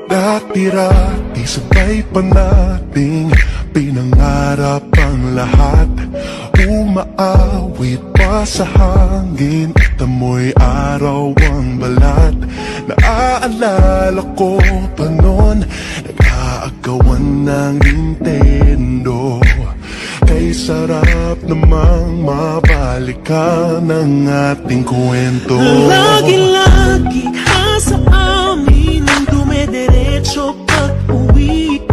Dati-rati sabay pa nating pinangarap ang lahat. Umaawit pa sa hangin at amoy araw ang balat. Naaalala ko pa noon, nag-aagawan ng Nintendo. Kay sarap namang mabalikan ang ating kwento. Lagi-lagi ka sa amin, dumediretso pag-uwi.